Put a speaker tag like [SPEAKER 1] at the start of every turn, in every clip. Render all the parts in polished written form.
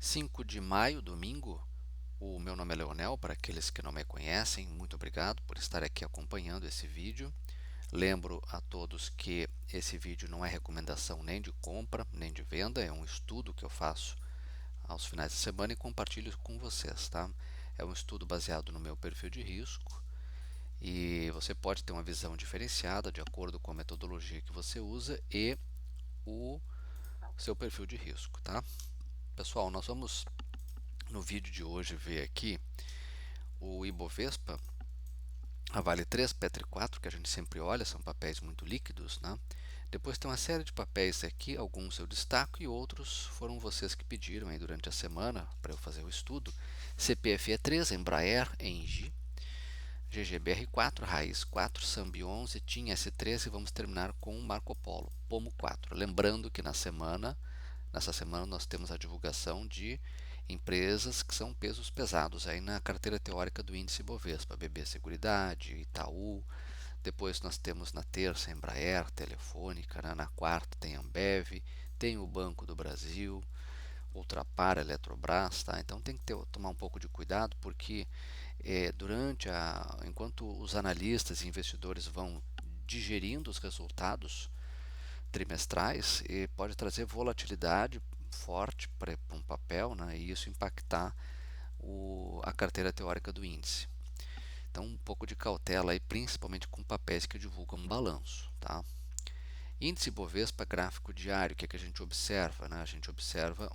[SPEAKER 1] 5 de maio, domingo. O meu nome é Leonel, para aqueles que não me conhecem, muito obrigado por estar aqui acompanhando esse vídeo. Lembro a todos que esse vídeo não é recomendação nem de compra, nem de venda, é um estudo que eu faço aos finais de semana e compartilho com vocês, tá? É um estudo baseado no meu perfil de risco e você pode ter uma visão diferenciada de acordo com a metodologia que você usa e o seu perfil de risco, tá? Pessoal, nós vamos no vídeo de hoje ver aqui o Ibovespa, a Vale 3, Petri 4, que a gente sempre olha, são papéis muito líquidos, né? Depois tem uma série de papéis aqui, alguns eu destaco e outros foram vocês que pediram aí durante a semana para eu fazer o estudo. CPFE3, Embraer, Engie, GGBR4, Raiz 4, Sambi 11, TIM S13 e vamos terminar com Marco Polo, Pomo 4. Lembrando que nessa semana nós temos a divulgação de empresas que são pesos pesados aí na carteira teórica do índice Bovespa, BB Seguridade, Itaú. Depois nós temos na terça Embraer, Telefônica, na quarta tem Ambev, tem o Banco do Brasil, Ultrapar, Eletrobras, tá? Então tem que tomar um pouco de cuidado porque enquanto os analistas e investidores vão digerindo os resultados trimestrais, pode trazer volatilidade forte para um papel, né, e isso impactar a carteira teórica do índice. Então, um pouco de cautela aí, principalmente com papéis que divulgam balanço, tá? Índice Bovespa gráfico diário, o que, é que a gente observa? Né? A gente observa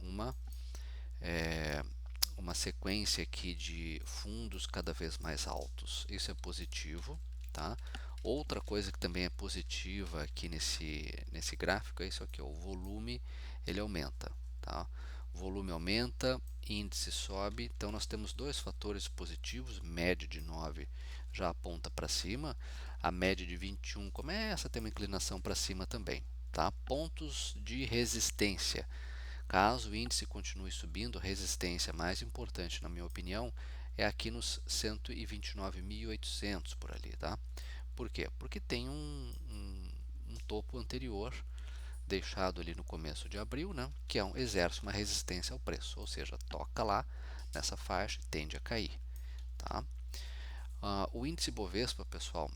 [SPEAKER 1] uma sequência aqui de fundos cada vez mais altos. Isso é positivo, tá? Outra coisa que também é positiva aqui nesse gráfico é isso aqui, ó, o volume ele aumenta, tá? O volume aumenta, índice sobe, então nós temos dois fatores positivos, média de 9 já aponta para cima, a média de 21 começa a ter uma inclinação para cima também, tá? Pontos de resistência. Caso o índice continue subindo, a resistência mais importante, na minha opinião, é aqui nos 129.800 por ali, tá? Por quê? Porque tem um topo anterior deixado ali no começo de abril, né? Que exerce uma resistência ao preço, ou seja, toca lá nessa faixa e tende a cair, tá? O índice Bovespa, pessoal,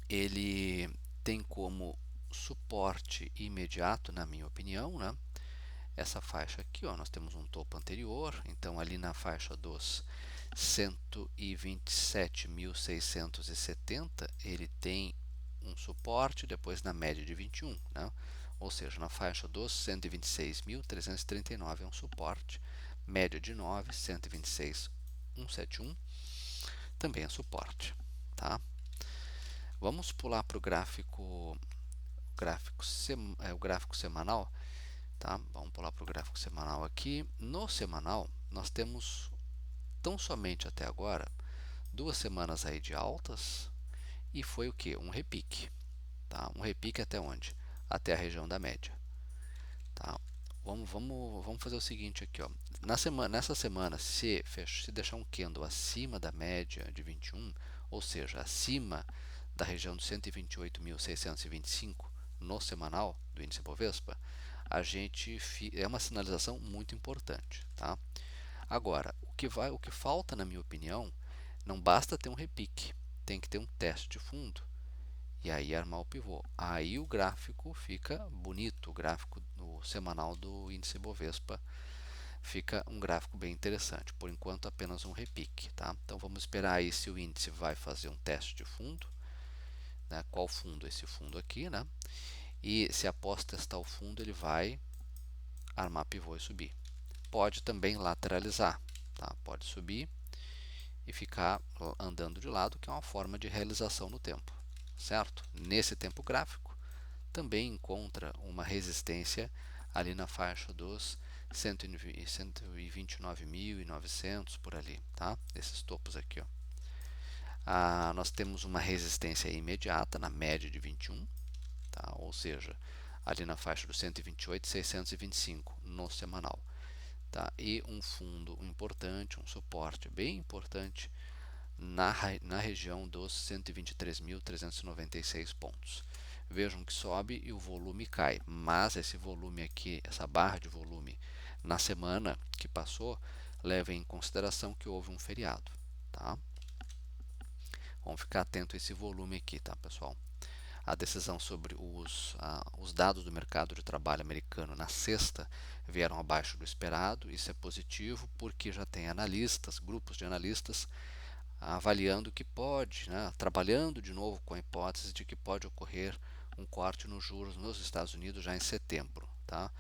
[SPEAKER 1] ele tem como suporte imediato, na minha opinião, né? Essa faixa aqui, ó, nós temos um topo anterior, então ali na faixa dos 127.670 ele tem um suporte, depois na média de 21, né? Ou seja, na faixa dos 126.339 é um suporte, média de 9, 126.171 também é suporte, tá? Vamos pular para o gráfico semanal. Tá? Vamos pular para o gráfico semanal aqui. No semanal, nós temos tão somente até agora 2 semanas aí de altas e foi o que? Um repique. Tá? Um repique até onde? Até a região da média. Tá? Vamos fazer o seguinte aqui. Ó. Nessa semana, se deixar um candle acima da média de 21, ou seja, acima da região dos 128.625 no semanal do índice Bovespa, é uma sinalização muito importante, tá? Agora, o que falta, na minha opinião, não basta ter um repique, tem que ter um teste de fundo e aí armar o pivô. Aí o gráfico fica bonito, o gráfico no semanal do índice Bovespa fica um gráfico bem interessante. Por enquanto, apenas um repique, tá? Então vamos esperar aí se o índice vai fazer um teste de fundo, né? Qual fundo? Esse fundo aqui, né? E se após testar o fundo, ele vai armar pivô e subir. Pode também lateralizar, tá? Pode subir e ficar andando de lado, que é uma forma de realização no tempo, certo? Nesse tempo gráfico, também encontra uma resistência ali na faixa dos 129.900 por ali, tá? Esses topos aqui, ó. Nós temos uma resistência imediata na média de 21, tá? Ou seja, ali na faixa dos 128.625 no semanal. Tá? E um fundo importante, um suporte bem importante na região dos 123.396 pontos. Vejam que sobe e o volume cai, mas esse volume aqui, essa barra de volume na semana, que passou, levem em consideração que houve um feriado, tá? Vamos ficar atento a esse volume aqui, tá, pessoal? A decisão sobre os dados do mercado de trabalho americano na sexta vieram abaixo do esperado. Isso é positivo porque já tem analistas, grupos de analistas avaliando que pode, né, trabalhando de novo com a hipótese de que pode ocorrer um corte nos juros nos Estados Unidos já em setembro, tá?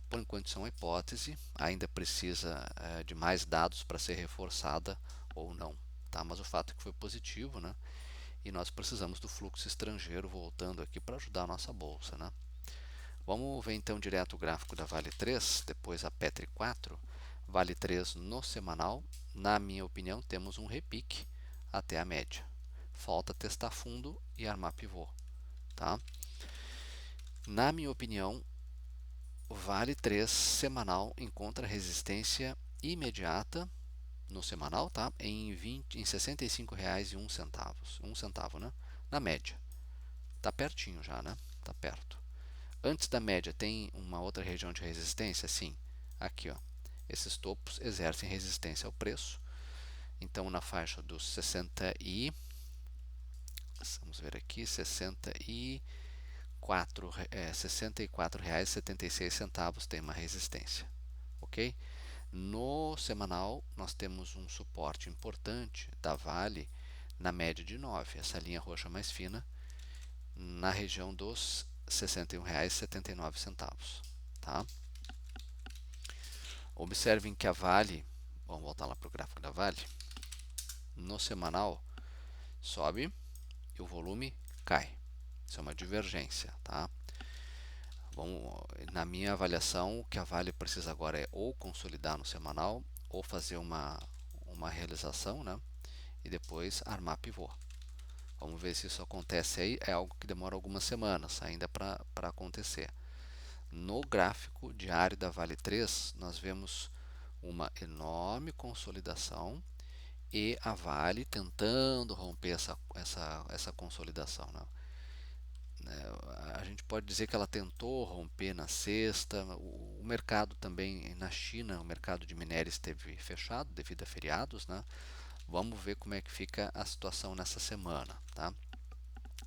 [SPEAKER 1] Por enquanto isso é uma hipótese, ainda precisa de mais dados para ser reforçada ou não, tá? Mas o fato é que foi positivo, né? E nós precisamos do fluxo estrangeiro voltando aqui para ajudar a nossa bolsa, né? Vamos ver então direto o gráfico da Vale 3, depois a Petri 4. Vale 3 no semanal, na minha opinião, temos um repique até a média. Falta testar fundo e armar pivô, tá? Na minha opinião, o Vale 3 semanal encontra resistência imediata no semanal, tá? Em R$ 65,01, um centavo, né? Na média. Tá pertinho já, né? Tá perto. Antes da média tem uma outra região de resistência? Sim. Aqui, ó. Esses topos exercem resistência ao preço. Então, na faixa dos 60 e... Vamos ver aqui, 64,76 tem uma resistência. Ok? No semanal, nós temos um suporte importante da Vale na média de 9, essa linha roxa mais fina, na região dos R$ 61,79. Tá? Observem que a Vale, vamos voltar lá para o gráfico da Vale, no semanal sobe e o volume cai. Isso é uma divergência. Tá? Na minha avaliação, o que a Vale precisa agora é ou consolidar no semanal ou fazer uma realização, né? E depois armar pivô. Vamos ver se isso acontece aí. É algo que demora algumas semanas ainda para acontecer. No gráfico diário da Vale 3, nós vemos uma enorme consolidação e a Vale tentando romper essa consolidação. Né? A gente pode dizer que ela tentou romper na sexta. O mercado também na China, o mercado de minério esteve fechado devido a feriados. Né? Vamos ver como é que fica a situação nessa semana. Tá?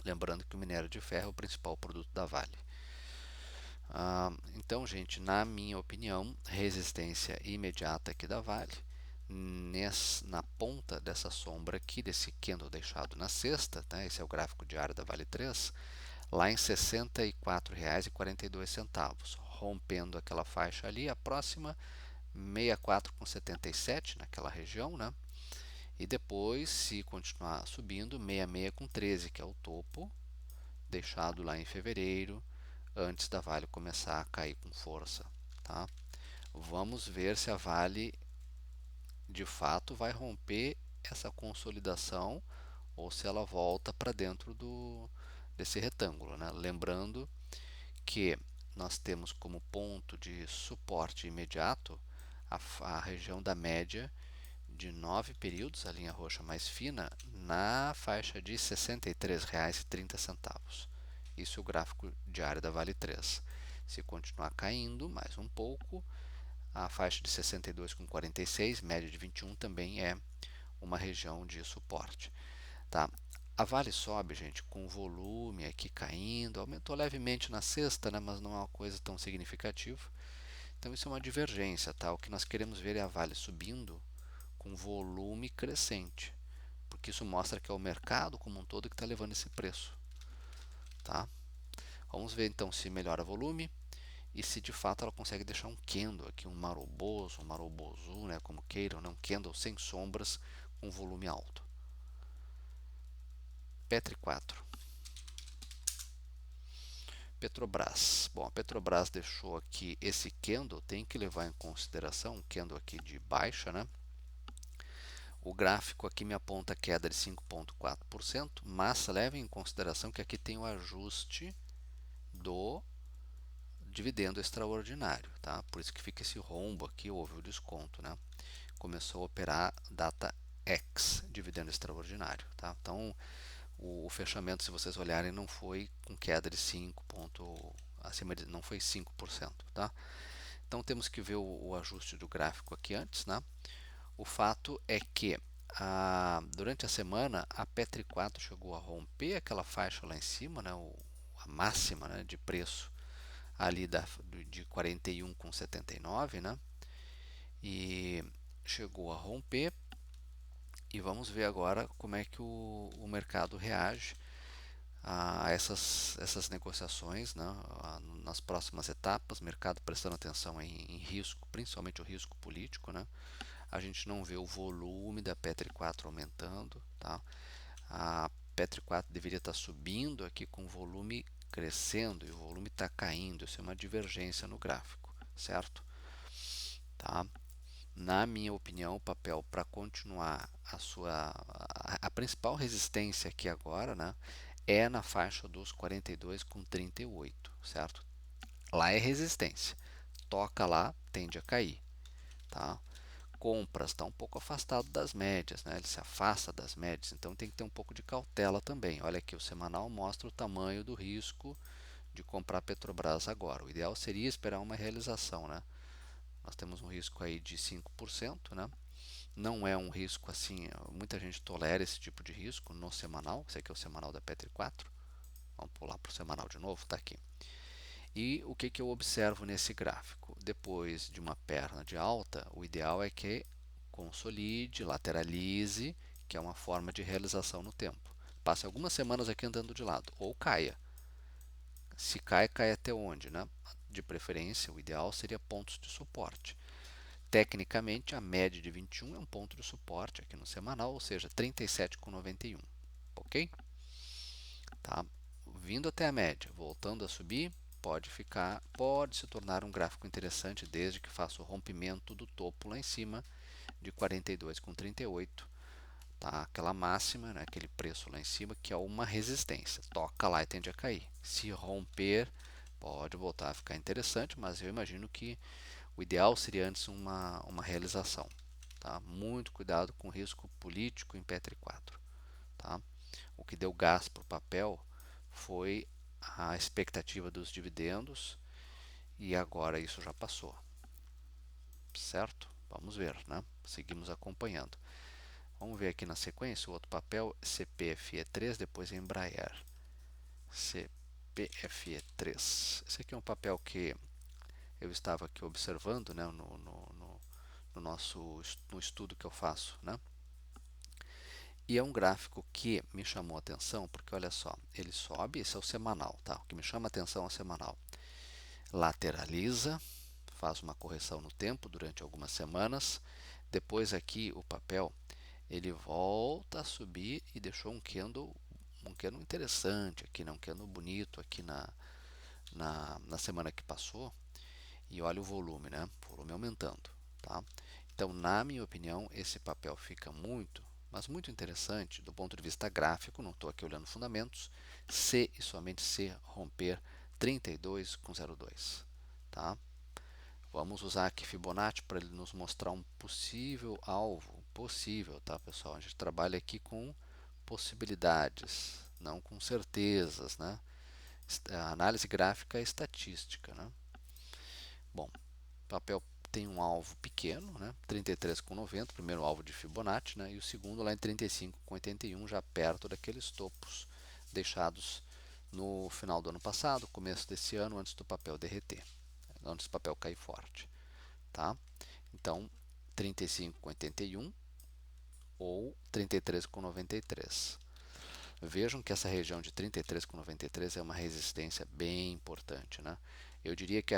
[SPEAKER 1] Lembrando que o minério de ferro é o principal produto da Vale. Então, gente, na minha opinião, resistência imediata aqui da Vale, na ponta dessa sombra aqui, desse candle deixado na sexta, tá? Esse é o gráfico diário da Vale 3, lá em R$ 64,42, rompendo aquela faixa ali, a próxima 64,77 naquela região, né? E depois, se continuar subindo, 66,13, que é o topo, deixado lá em fevereiro, antes da Vale começar a cair com força. Tá? Vamos ver se a Vale de fato vai romper essa consolidação ou se ela volta para dentro desse retângulo. Né? Lembrando que nós temos como ponto de suporte imediato a região da média de 9 períodos, a linha roxa mais fina, na faixa de R$ 63,30. Isso é o gráfico diário da Vale 3. Se continuar caindo mais um pouco, a faixa de 62,46, média de 21, também é uma região de suporte. Tá? A Vale sobe, gente, com o volume aqui caindo, aumentou levemente na sexta, né, mas não é uma coisa tão significativa. Então isso é uma divergência. Tá? O que nós queremos ver é a Vale subindo com volume crescente, porque isso mostra que é o mercado como um todo que está levando esse preço. Tá? Vamos ver então se melhora o volume e se de fato ela consegue deixar um candle aqui, um maroboso, um marobozu, né, como queiram, né, um candle sem sombras com volume alto. Petri 4. Petrobras. Bom, a Petrobras deixou aqui esse candle, tem que levar em consideração um candle aqui de baixa, né? O gráfico aqui me aponta queda de 5,4%, mas leve em consideração que aqui tem o ajuste do dividendo extraordinário, tá? Por isso que fica esse rombo aqui, houve o desconto, né? Começou a operar data X, dividendo extraordinário, tá? Então, o fechamento, se vocês olharem, não foi com queda de 5 ponto, acima de, não foi 5%, tá? Então temos que ver o ajuste do gráfico aqui antes, né? O fato é que durante a semana a Petri 4 chegou a romper aquela faixa lá em cima, né? A máxima, né, de preço ali de 41,79, né? E chegou a romper. E vamos ver agora como é que o mercado reage a essas negociações, né, nas próximas etapas, mercado prestando atenção em risco, principalmente o risco político, né? A gente não vê o volume da Petri 4 aumentando, tá? A Petri 4 deveria estar subindo aqui com o volume crescendo e o volume está caindo, isso é uma divergência no gráfico, certo? Tá? Na minha opinião, o papel para continuar a principal resistência aqui agora, né, é na faixa dos 42,38, certo? Lá é resistência. Toca lá, tende a cair, tá? Compras está um pouco afastado das médias, né? Ele se afasta das médias, então tem que ter um pouco de cautela também. Olha aqui, o semanal mostra o tamanho do risco de comprar Petrobras agora. O ideal seria esperar uma realização, né? Nós temos um risco aí de 5%, né? Não é um risco assim, muita gente tolera esse tipo de risco no semanal. Esse aqui é o semanal da Petri 4. Vamos pular para o semanal de novo, está aqui. E o que eu observo nesse gráfico? Depois de uma perna de alta, o ideal é que consolide, lateralize, que é uma forma de realização no tempo. Passe algumas semanas aqui andando de lado, ou caia. Se cai, cai até onde, né? De preferência, o ideal seria pontos de suporte. Tecnicamente, a média de 21 é um ponto de suporte aqui no semanal, ou seja, 37,91. Ok? Tá? Vindo até a média, voltando a subir, pode se tornar um gráfico interessante desde que faça o rompimento do topo lá em cima de 42,38. Tá? Aquela máxima, né, aquele preço lá em cima, que é uma resistência. Toca lá e tende a cair. Se romper, pode voltar a ficar interessante, mas eu imagino que o ideal seria antes uma realização. Tá? Muito cuidado com o risco político em Petri 4. Tá? O que deu gás para o papel foi a expectativa dos dividendos e agora isso já passou. Certo? Vamos ver, né? Seguimos acompanhando. Vamos ver aqui na sequência o outro papel, CPFE3, depois Embraer. CPFE3. Esse aqui é um papel que eu estava aqui observando, né, no estudo que eu faço, né? E é um gráfico que me chamou a atenção, porque olha só, ele sobe, esse é o semanal, tá? O que me chama a atenção é o semanal. Lateraliza, faz uma correção no tempo durante algumas semanas. Depois aqui o papel, ele volta a subir e deixou um candle interessante aqui, né? Um candle bonito aqui na semana que passou. E olha o volume, né? O volume aumentando, tá? Então, na minha opinião, esse papel fica muito, mas muito interessante do ponto de vista gráfico. Não estou aqui olhando fundamentos. Se e somente se romper 32,02, tá? Vamos usar aqui Fibonacci para ele nos mostrar um possível alvo. Possível, tá, pessoal? A gente trabalha aqui com possibilidades, não com certezas, né? A análise gráfica é estatística, né? Bom, o papel tem um alvo pequeno, né? 33,90, primeiro alvo de Fibonacci, né? E o segundo lá em 35,81, já perto daqueles topos deixados no final do ano passado, começo desse ano, antes do papel derreter, antes do papel cair forte, tá? Então, 35,81 ou 33,93. Vejam que essa região de 33,93 é uma resistência bem importante, né? Eu diria que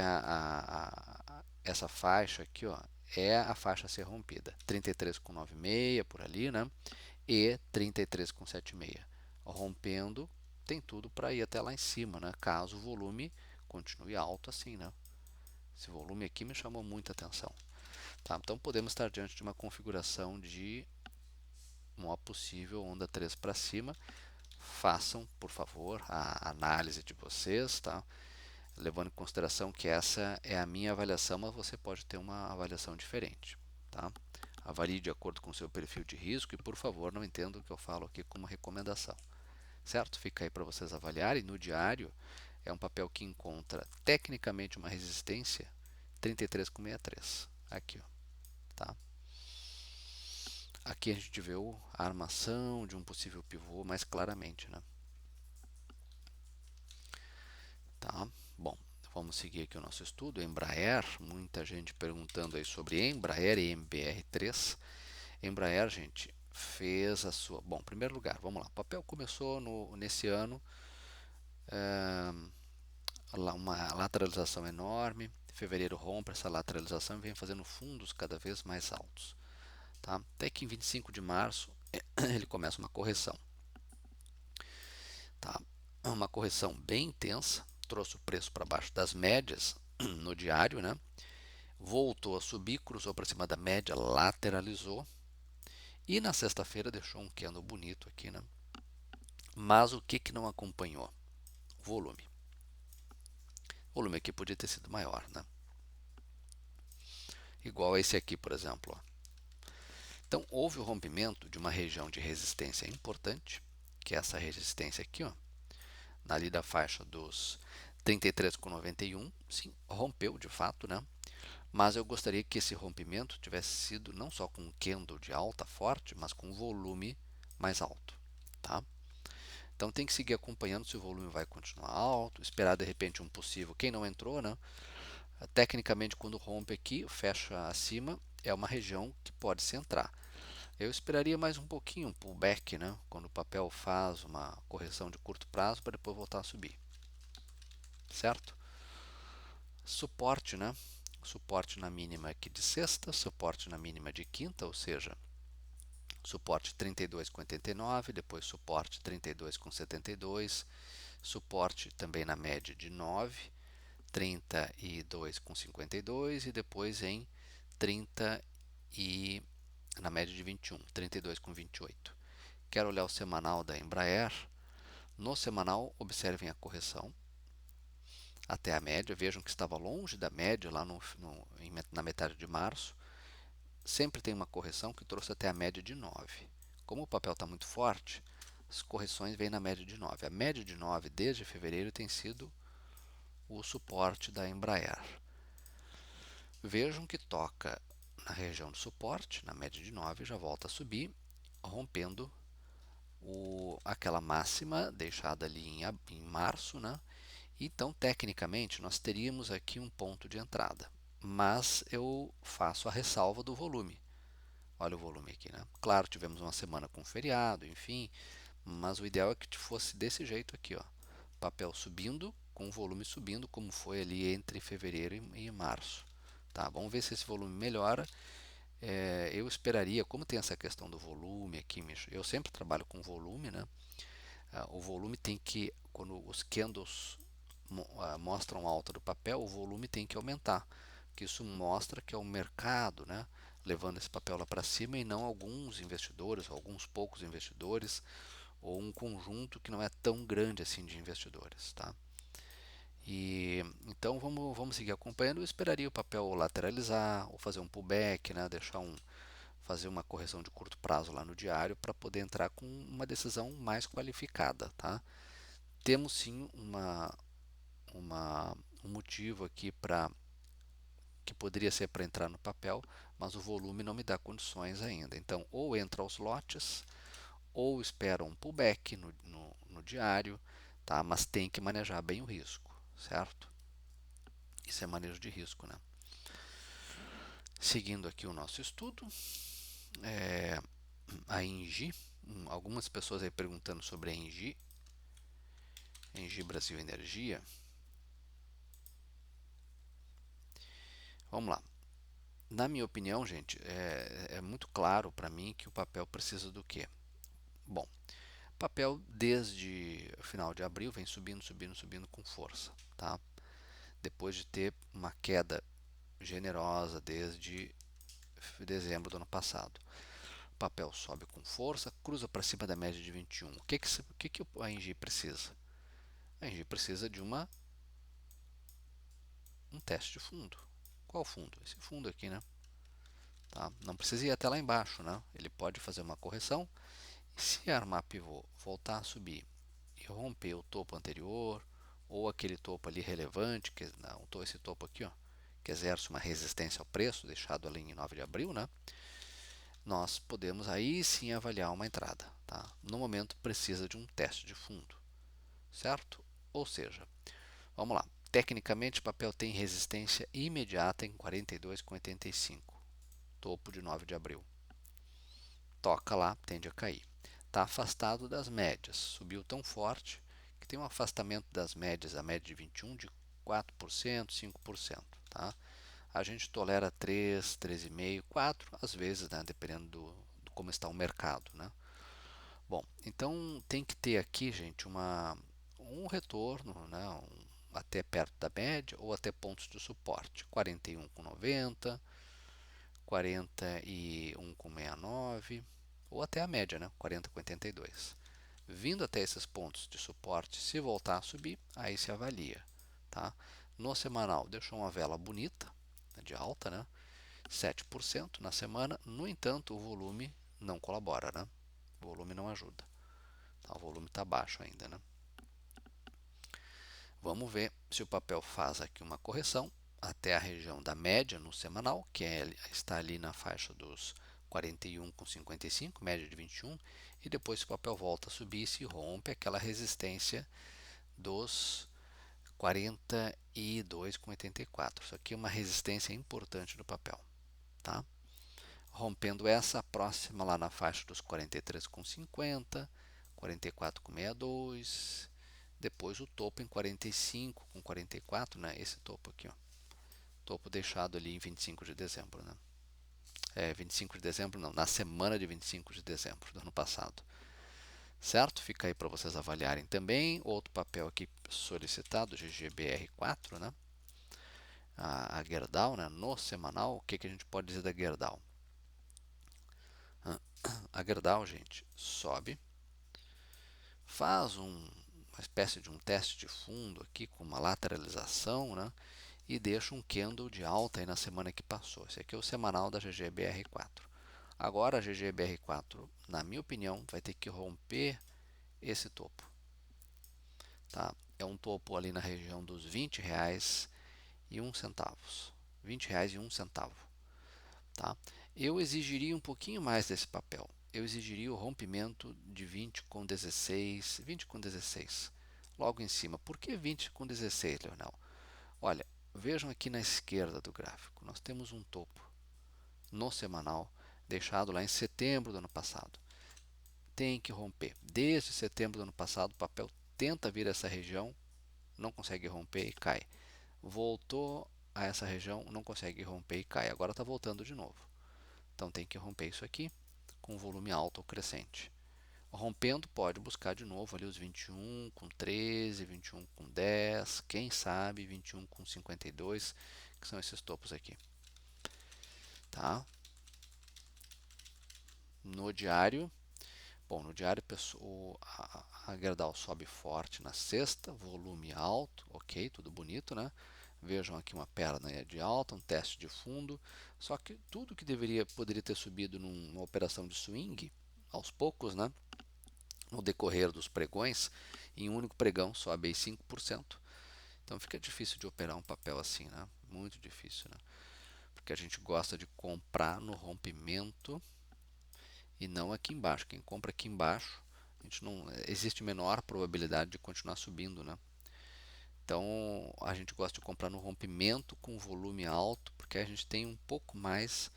[SPEAKER 1] essa faixa aqui, ó, é a faixa a ser rompida. 33,96 por ali, né? E 33,76. Rompendo, tem tudo para ir até lá em cima, né? Caso o volume continue alto assim, né? Esse volume aqui me chamou muita atenção. Tá? Então podemos estar diante de uma configuração de uma possível onda 3 para cima. Façam, por favor, a análise de vocês, tá? Levando em consideração que essa é a minha avaliação, mas você pode ter uma avaliação diferente, tá? Avalie de acordo com o seu perfil de risco e, por favor, não entenda o que eu falo aqui como recomendação, certo? Fica aí para vocês avaliarem. No diário, é um papel que encontra tecnicamente uma resistência 33,63. Aqui, ó, tá? Aqui a gente vê a armação de um possível pivô mais claramente, né? Tá? Bom, vamos seguir aqui o nosso estudo. Embraer, muita gente perguntando aí sobre Embraer e MBR3. Embraer, gente, fez a sua... Bom, em primeiro lugar, vamos lá. O papel começou nesse ano uma lateralização enorme. Em fevereiro rompe essa lateralização e vem fazendo fundos cada vez mais altos. Tá? Até que em 25 de março ele começa uma correção. Tá? Uma correção bem intensa, trouxe o preço para baixo das médias no diário, né? Voltou a subir, cruzou para cima da média, lateralizou e na sexta-feira deixou um candle bonito aqui, né? Mas o que não acompanhou? O volume. O volume aqui podia ter sido maior, né? Igual esse aqui, por exemplo. Ó. Então, houve o rompimento de uma região de resistência importante, que é essa resistência aqui, ó, ali da faixa dos 33,91. Sim, rompeu de fato, né? Mas eu gostaria que esse rompimento tivesse sido não só com um candle de alta forte, mas com um volume mais alto, tá? Então tem que seguir acompanhando se o volume vai continuar alto, esperar de repente um possível, quem não entrou, né? Tecnicamente, quando rompe aqui, fecha acima, é uma região que pode se entrar. Eu esperaria mais um pouquinho, um pullback, né? Quando o papel faz uma correção de curto prazo para depois voltar a subir, certo? Suporte, né? Suporte na mínima aqui de sexta, suporte na mínima de quinta, ou seja, suporte 32,89, depois suporte 32,72, suporte também na média de 9, 32,52 e depois em 30 e na média de 21, 32,28. Quero olhar o semanal da Embraer. No semanal, observem a correção até a média. Vejam que estava longe da média lá na metade de março. Sempre tem uma correção que trouxe até a média de 9. Como o papel está muito forte, as correções vêm na média de 9. A média de 9 desde fevereiro tem sido o suporte da Embraer. Vejam que toca na região de suporte, na média de 9, já volta a subir, rompendo aquela máxima deixada ali em março, né? Então, tecnicamente, nós teríamos aqui um ponto de entrada, mas eu faço a ressalva do volume. Olha o volume aqui, né? Claro, tivemos uma semana com feriado, enfim, mas o ideal é que fosse desse jeito aqui, ó. Papel subindo, com o volume subindo, como foi ali entre fevereiro e março. Tá? Vamos ver se esse volume melhora. Eu esperaria, como tem essa questão do volume aqui, eu sempre trabalho com volume, né? O volume tem que, quando os candles mostram alta do papel, o volume tem que aumentar, que isso mostra que é o mercado, né, levando esse papel lá para cima e não alguns investidores, alguns poucos investidores, ou um conjunto que não é tão grande assim de investidores, tá? E então vamos seguir acompanhando. Eu esperaria o papel lateralizar ou fazer um pullback, né, fazer uma correção de curto prazo lá no diário para poder entrar com uma decisão mais qualificada, tá? Temos sim um motivo aqui para que poderia ser para entrar no papel, mas o volume não me dá condições ainda. Então, ou entra aos lotes, ou espera um pullback no diário, tá? Mas tem que manejar bem o risco, certo? Isso é manejo de risco, né? Seguindo aqui o nosso estudo, a Engie, algumas pessoas aí perguntando sobre a Engie, Engie Brasil Energia. Vamos lá. Na minha opinião, gente, é muito claro para mim que o papel precisa do quê? Bom, papel desde o final de abril vem subindo, subindo, subindo com força, tá? Depois de ter uma queda generosa desde dezembro do ano passado. O papel sobe com força, cruza para cima da média de 21. O que a Engie precisa? A Engie precisa de um teste de fundo. Qual fundo? Esse fundo aqui, né? Tá? Não precisa ir até lá embaixo, né? Ele pode fazer uma correção. E se armar pivô, voltar a subir e romper o topo anterior, ou aquele topo ali relevante, que não, esse topo aqui, ó, que exerce uma resistência ao preço, deixado ali em 9 de abril, né? Nós podemos aí sim avaliar uma entrada, tá? No momento precisa de um teste de fundo, certo? Ou seja, vamos lá. Tecnicamente, o papel tem resistência imediata em 42,85, topo de 9 de abril. Toca lá, tende a cair. Está afastado das médias, subiu tão forte que tem um afastamento das médias, a média de 21 de 4%, 5%, tá? A gente tolera 3, 3,5, 4, às vezes, né, dependendo do como está o mercado, né? Bom, então tem que ter aqui, gente, um retorno, né, até perto da média ou até pontos de suporte, 41,90, 41,69 ou até a média, né, 40,82. Vindo até esses pontos de suporte, se voltar a subir, aí se avalia, tá? No semanal deixou uma vela bonita, de alta, né? 7% na semana, no entanto, o volume não colabora, né? O volume não ajuda. Tá? O volume está baixo ainda, né? Vamos ver se o papel faz aqui uma correção até a região da média no semanal, que está ali na faixa dos 41,55, média de 21, e depois se o papel volta a subir e se rompe aquela resistência dos 42,84. Isso aqui é uma resistência importante do papel, tá? Rompendo essa, próxima lá na faixa dos 43,50, 44,62, depois o topo em 45,44, né? Esse topo aqui, ó. Topo deixado ali em 25 de dezembro, né? 25 de dezembro não, na semana de 25 de dezembro do ano passado. Certo? Fica aí para vocês avaliarem também. Outro papel aqui solicitado, GGBR4, né? A Gerdau, né? No semanal, o que, que a gente pode dizer da Gerdau? A Gerdau, gente, sobe, faz uma espécie de um teste de fundo aqui com uma lateralização, né? E deixa um candle de alta aí na semana que passou. Esse aqui é o semanal da GGBR4. Agora a GGBR4, na minha opinião, vai ter que romper esse topo. Tá? É um topo ali na região dos R$ 20,01. R$ 20,01. Tá? Eu exigiria um pouquinho mais desse papel. Eu exigiria o rompimento de 20,16, 20,16, logo em cima. Por que 20,16, Leonel? Olha, vejam aqui na esquerda do gráfico, nós temos um topo no semanal deixado lá em setembro do ano passado. Tem que romper. Desde setembro do ano passado, o papel tenta vir a essa região, não consegue romper e cai. Voltou a essa região, não consegue romper e cai. Agora está voltando de novo. Então tem que romper isso aqui com volume alto ou crescente. Rompendo, pode buscar de novo ali os 21 com 13, 21 com 10, quem sabe 21 com 52, que são esses topos aqui. Tá? No diário, bom, no diário a Gerdau sobe forte na sexta, volume alto, ok, tudo bonito, né? Vejam aqui uma perna de alta, um teste de fundo, só que tudo que poderia ter subido numa operação de swing, aos poucos, né? No decorrer dos pregões, em um único pregão sobe aí 5%. Então fica difícil de operar um papel assim, né? Muito difícil, né? Porque a gente gosta de comprar no rompimento e não aqui embaixo. Quem compra aqui embaixo, a gente não existe menor probabilidade de continuar subindo, né? Então a gente gosta de comprar no rompimento com volume alto, porque a gente tem um pouco mais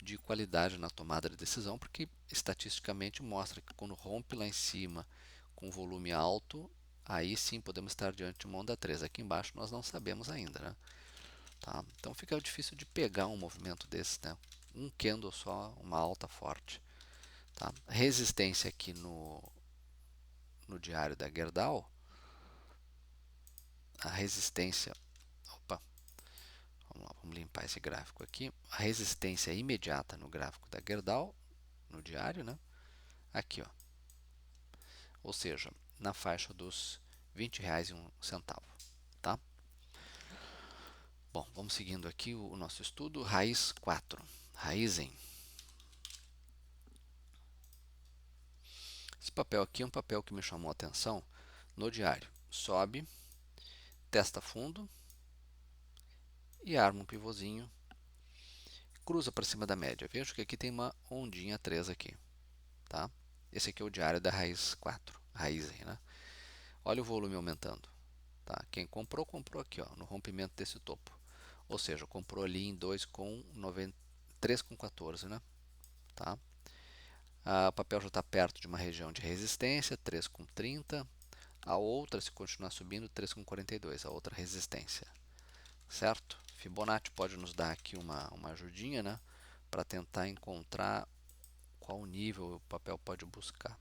[SPEAKER 1] de qualidade na tomada de decisão, porque estatisticamente mostra que quando rompe lá em cima com volume alto, aí sim podemos estar diante de uma onda 3. Aqui embaixo nós não sabemos ainda, né? Tá? Então fica difícil de pegar um movimento desse, né? Um candle só, uma alta forte. Tá? Resistência aqui no diário da Gerdau, a resistência, opa, vamos lá, vamos limpar esse gráfico aqui. A resistência imediata no gráfico da Gerdau, no diário, né? Aqui, ó. Ou seja, na faixa dos R$ 20,01, tá? Bom, vamos seguindo aqui o nosso estudo. Raiz 4, Raizen. Esse papel aqui é um papel que me chamou a atenção no diário. Sobe, testa fundo e arma um pivôzinho, cruza para cima da média. Vejo que aqui tem uma ondinha 3 aqui, tá? Esse aqui é o diário da raiz 4, raiz aí, né? Olha o volume aumentando, tá? Quem comprou, comprou aqui, ó, no rompimento desse topo. Ou seja, comprou ali em 3,14, né? Tá? O papel já está perto de uma região de resistência, 3,30. A outra, se continuar subindo, 3,42, a outra resistência, certo? Fibonacci pode nos dar aqui uma ajudinha, né? Para tentar encontrar qual nível o papel pode buscar.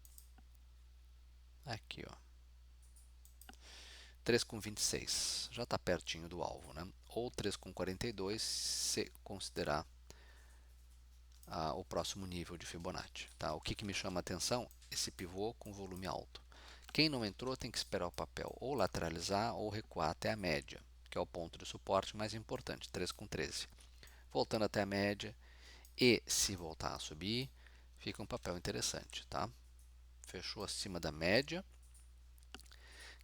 [SPEAKER 1] Aqui, ó. 3,26, já está pertinho do alvo, né? Ou 3,42 se considerar o próximo nível de Fibonacci. Tá? O que me chama a atenção? Esse pivô com volume alto. Quem não entrou tem que esperar o papel ou lateralizar ou recuar até a média, que é o ponto de suporte mais importante, 3,13. Voltando até a média e se voltar a subir, fica um papel interessante. Tá? Fechou acima da média,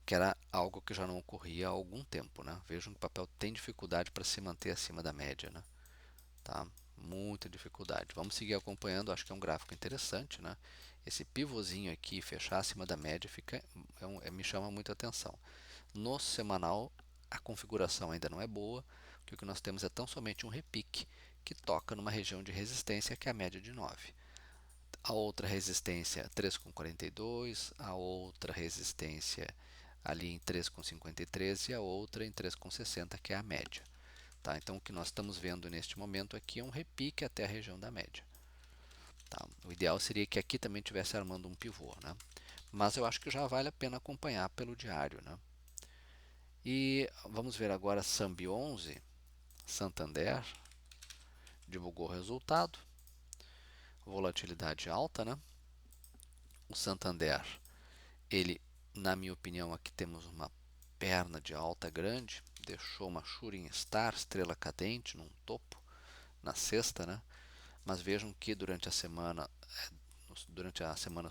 [SPEAKER 1] que era algo que já não ocorria há algum tempo. Né? Vejam que o papel tem dificuldade para se manter acima da média. Né? Tá? Muita dificuldade. Vamos seguir acompanhando, acho que é um gráfico interessante, né? Esse pivôzinho aqui, fechar acima da média, me chama muita atenção. No semanal, a configuração ainda não é boa, porque o que nós temos é tão somente um repique que toca numa região de resistência que é a média de 9. A outra resistência 3,42, a outra resistência ali em 3,53 e a outra em 3,60, que é a média. Tá? Então, o que nós estamos vendo neste momento aqui é um repique até a região da média. Tá? O ideal seria que aqui também estivesse armando um pivô, né? Mas eu acho que já vale a pena acompanhar pelo diário. Né? E vamos ver agora Sambi 11, Santander, divulgou o resultado, volatilidade alta, né? O Santander, ele, na minha opinião, aqui temos uma perna de alta grande, deixou uma Shooting Star, estrela cadente, num topo, na sexta, né? Mas vejam que durante a semana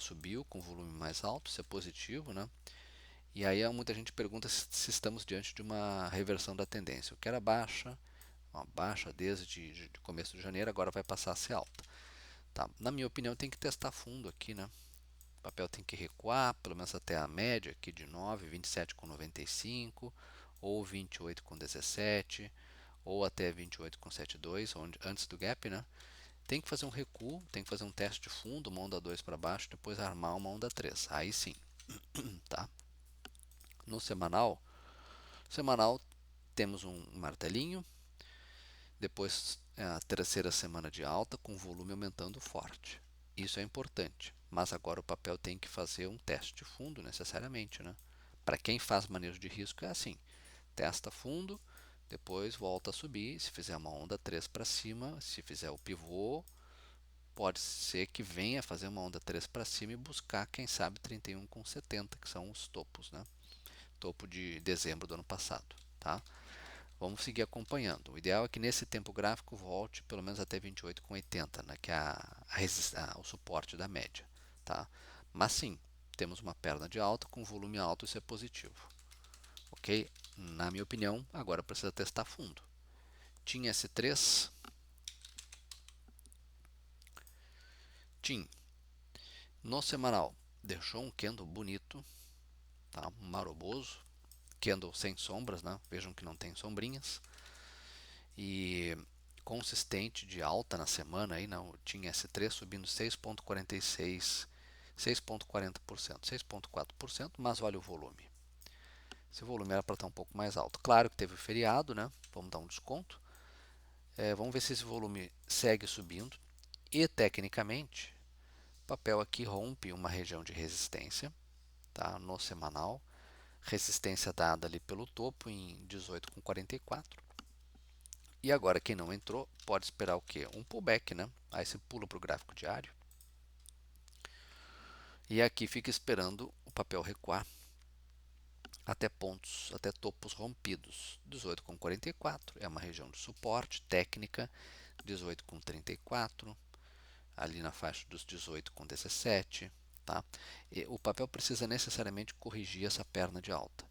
[SPEAKER 1] subiu com volume mais alto, isso é positivo, né? E aí muita gente pergunta se estamos diante de uma reversão da tendência. O que era baixa, uma baixa desde de começo de janeiro, agora vai passar a ser alta. Tá? Na minha opinião, tem que testar fundo aqui, né? O papel tem que recuar, pelo menos até a média aqui de 9, 27,95, ou 28,17, ou até 28,72, antes do gap, né? Tem que fazer um recuo, tem que fazer um teste de fundo, uma onda 2 para baixo, depois armar uma onda 3. Aí sim, tá? No semanal temos um martelinho, depois a terceira semana de alta com volume aumentando forte. Isso é importante, mas agora o papel tem que fazer um teste de fundo necessariamente, né? Para quem faz manejo de risco é assim, testa fundo, depois volta a subir, se fizer uma onda 3 para cima, se fizer o pivô, pode ser que venha fazer uma onda 3 para cima e buscar, quem sabe, 31,70, que são os topos, né? Topo de dezembro do ano passado, tá? Vamos seguir acompanhando. O ideal é que nesse tempo gráfico volte pelo menos até 28,80, né? Que é o suporte da média, tá? Mas sim, temos uma perna de alta com volume alto, isso é positivo, ok? Na minha opinião, agora precisa testar fundo. Tinha S3, TIM, no semanal, deixou um candle bonito, tá? Um maroboso, candle sem sombras, né? Vejam que não tem sombrinhas. E consistente de alta na semana, aí, não, tinha S3 subindo 6,46%, 6,40%, 6,4%, mas olha o volume. Esse volume era para estar um pouco mais alto. Claro que teve o feriado, né? Vamos dar um desconto. Vamos ver se esse volume segue subindo. E tecnicamente, o papel aqui rompe uma região de resistência, tá? No semanal. Resistência dada ali pelo topo em 18,44. E agora quem não entrou pode esperar o quê? Um pullback, né? Aí você pula para o gráfico diário. E aqui fica esperando o papel recuar até pontos, até topos rompidos. 18,44 é uma região de suporte técnica, 18,34, ali na faixa dos 18,17, tá? E o papel precisa necessariamente corrigir essa perna de alta,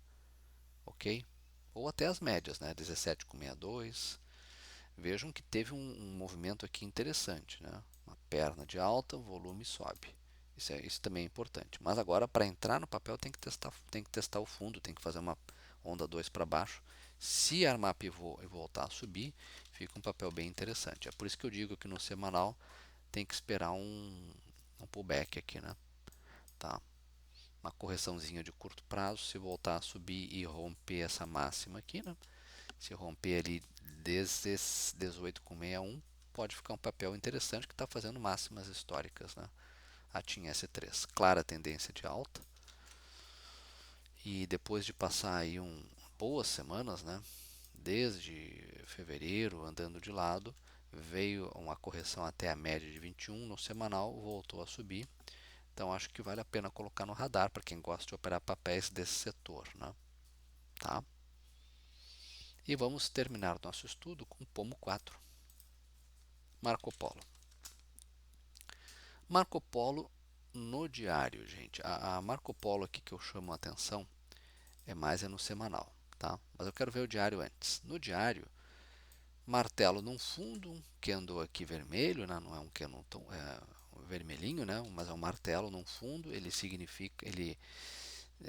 [SPEAKER 1] ok? Ou até as médias, né? 17,62. Vejam que teve um movimento aqui interessante, né? Uma perna de alta, o volume sobe. Isso também é importante. Mas agora, para entrar no papel, tem que testar o fundo, tem que fazer uma onda 2 para baixo. Se armar pivô e voltar a subir, fica um papel bem interessante. É por isso que eu digo que no semanal tem que esperar um pullback aqui, né? Tá? Uma correçãozinha de curto prazo, se voltar a subir e romper essa máxima aqui, né? Se romper ali 18,61, pode ficar um papel interessante que está fazendo máximas históricas, né? A TIM S3, clara tendência de alta, e depois de passar aí boas semanas, né? Desde fevereiro andando de lado, veio uma correção até a média de 21 no semanal, voltou a subir. Então acho que vale a pena colocar no radar para quem gosta de operar papéis desse setor, né? Tá? E vamos terminar nosso estudo com o Pomo 4, Marco Polo. Marco Polo no diário, gente. A Marco Polo aqui que eu chamo a atenção é no semanal, tá? Mas eu quero ver o diário antes. No diário, martelo num fundo, candle aqui vermelho, né? Não é um candle vermelhinho, né? Mas é um martelo num fundo. Ele significa,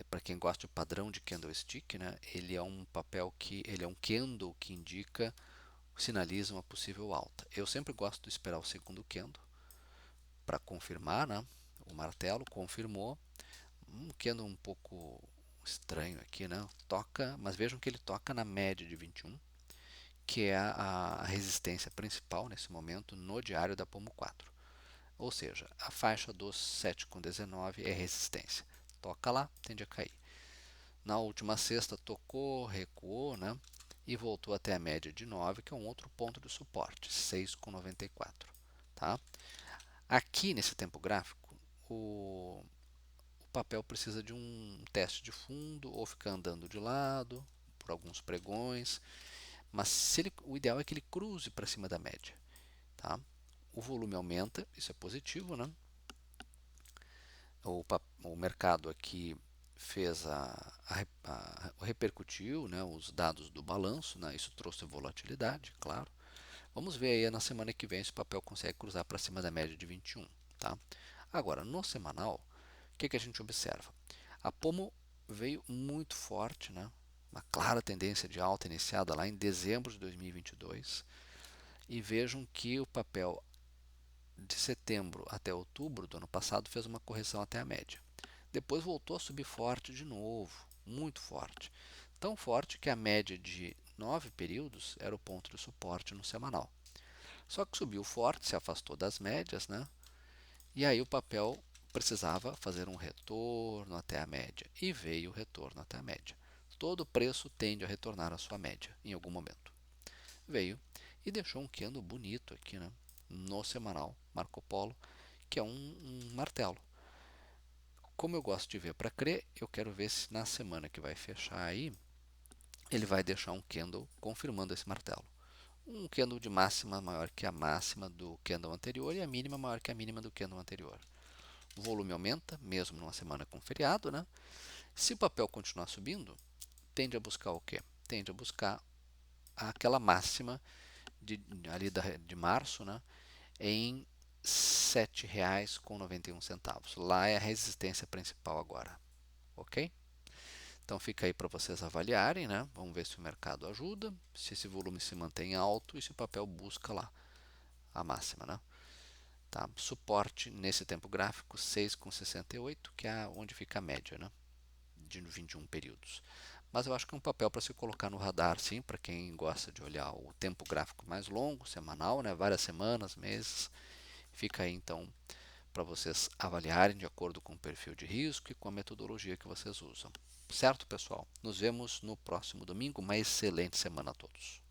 [SPEAKER 1] para quem gosta do padrão de candlestick, né? Ele é um papel ele é um candle que sinaliza uma possível alta. Eu sempre gosto de esperar o segundo candle para confirmar, né? O martelo confirmou, candle um pouco estranho aqui, né? Toca, mas vejam que ele toca na média de 21, que é a resistência principal nesse momento no diário da Pomo 4. Ou seja, a faixa dos 7,19 é resistência. Toca lá, tende a cair. Na última sexta tocou, recuou, né? E voltou até a média de 9, que é um outro ponto de suporte, 6,94. Tá? Aqui nesse tempo gráfico, o papel precisa de um teste de fundo ou ficar andando de lado por alguns pregões, mas o ideal é que ele cruze para cima da média. Tá? O volume aumenta, isso é positivo, né? O mercado aqui fez repercutiu, né, os dados do balanço, né? Isso trouxe volatilidade, claro. Vamos ver aí na semana que vem se o papel consegue cruzar para cima da média de 21. Tá? Agora, no semanal, o que a gente observa? A Pomo veio muito forte, né? Uma clara tendência de alta iniciada lá em dezembro de 2022. E vejam que o papel de setembro até outubro do ano passado fez uma correção até a média. Depois voltou a subir forte de novo, muito forte. Tão forte que a média de 9 períodos era o ponto de suporte no semanal. Só que subiu forte, se afastou das médias, né? E aí o papel precisava fazer um retorno até a média. E veio o retorno até a média. Todo preço tende a retornar à sua média em algum momento. Veio e deixou um candle bonito aqui, né? No semanal Marco Polo, que é um martelo. Como eu gosto de ver para crer, eu quero ver se na semana que vai fechar aí, ele vai deixar um candle confirmando esse martelo. Um candle de máxima maior que a máxima do candle anterior e a mínima maior que a mínima do candle anterior. O volume aumenta, mesmo numa semana com feriado, né? Se o papel continuar subindo, tende a buscar o quê? Tende a buscar aquela máxima ali de março, né? Em R$ 7,91. Lá é a resistência principal agora, ok? Então fica aí para vocês avaliarem, né? Vamos ver se o mercado ajuda, se esse volume se mantém alto e se o papel busca lá a máxima, né? Tá? Suporte nesse tempo gráfico 6,68, que é onde fica a média, né? De 21 períodos. Mas eu acho que é um papel para se colocar no radar, sim, para quem gosta de olhar o tempo gráfico mais longo, semanal, né? Várias semanas, meses. Fica aí então para vocês avaliarem de acordo com o perfil de risco e com a metodologia que vocês usam. Certo, pessoal? Nos vemos no próximo domingo. Uma excelente semana a todos.